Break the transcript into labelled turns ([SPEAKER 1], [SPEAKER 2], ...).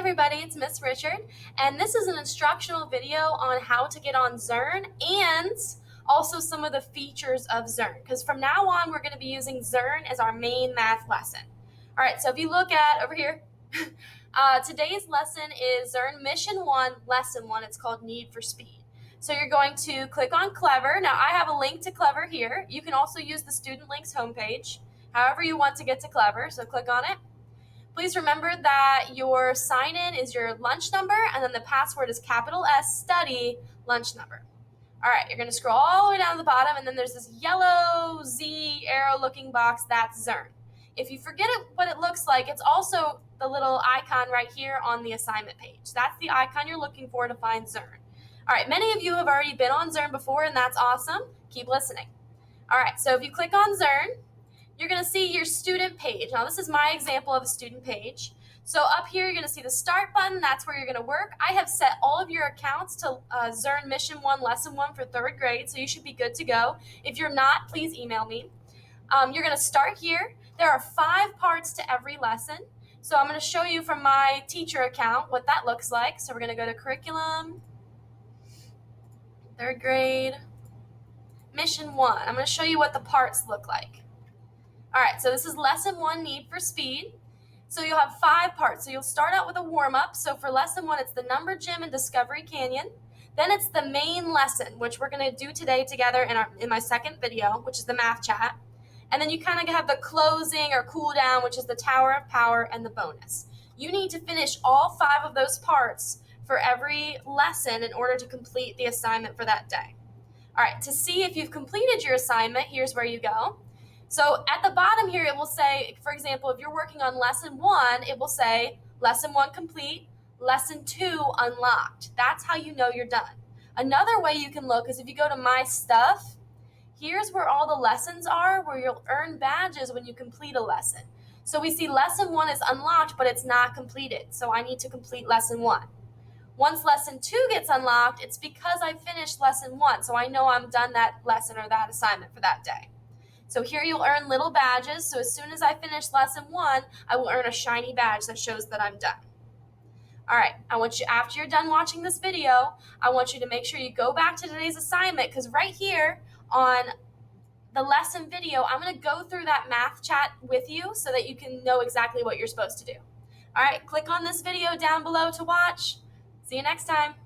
[SPEAKER 1] everybody, it's Miss Richard, and this is an instructional video on how to get on Zearn and also some of the features of Zearn, because from now on we're going to be using Zearn as our main math lesson. All right, so if you look at over here, today's lesson is Zearn Mission 1, Lesson 1. It's called Need for Speed. So you're going to click on Clever. Now I have a link to Clever here. You can also use the Student Links homepage, however you want to get to Clever, so click on it. Please remember that your sign-in is your lunch number, and then the password is capital S study lunch number. All right, you're going to scroll all the way down to the bottom, and then there's this yellow Z arrow-looking box. That's Zearn. If you forget what it looks like, it's also the little icon right here on the assignment page. That's the icon you're looking for to find Zearn. All right, many of you have already been on Zearn before, and that's awesome. Keep listening. All right, so if you click on Zearn, you're going to see your student page. Now, this is my example of a student page. So up here, you're going to see the start button. That's where you're going to work. I have set all of your accounts to Zearn Mission 1, Lesson 1 for 3rd grade, so you should be good to go. If you're not, please email me. You're going to start here. There are 5 parts to every lesson. So I'm going to show you from my teacher account what that looks like. So we're going to go to Curriculum, 3rd grade, Mission 1. I'm going to show you what the parts look like. All right, so this is Lesson 1, Need for Speed. So you'll have 5 parts. So you'll start out with a warm-up. So for Lesson 1, it's the Number Gym and Discovery Canyon. Then it's the main lesson, which we're going to do today together in my second video, which is the math chat. And then you kind of have the closing or cool down, which is the Tower of Power and the bonus. You need to finish all 5 of those parts for every lesson in order to complete the assignment for that day. All right, to see if you've completed your assignment, here's where you go. So at the bottom here, it will say, for example, if you're working on Lesson 1, it will say Lesson 1 complete, Lesson 2 unlocked. That's how you know you're done. Another way you can look is if you go to My Stuff, here's where all the lessons are, where you'll earn badges when you complete a lesson. So we see Lesson 1 is unlocked, but it's not completed. So I need to complete Lesson 1. Once Lesson 2 gets unlocked, it's because I finished Lesson 1. So I know I'm done that lesson or that assignment for that day. So here you'll earn little badges. So as soon as I finish Lesson 1, I will earn a shiny badge that shows that I'm done. All right, I want you, after you're done watching this video, I want you to make sure you go back to today's assignment, because right here on the lesson video, I'm going to go through that math chat with you so that you can know exactly what you're supposed to do. All right, click on this video down below to watch. See you next time.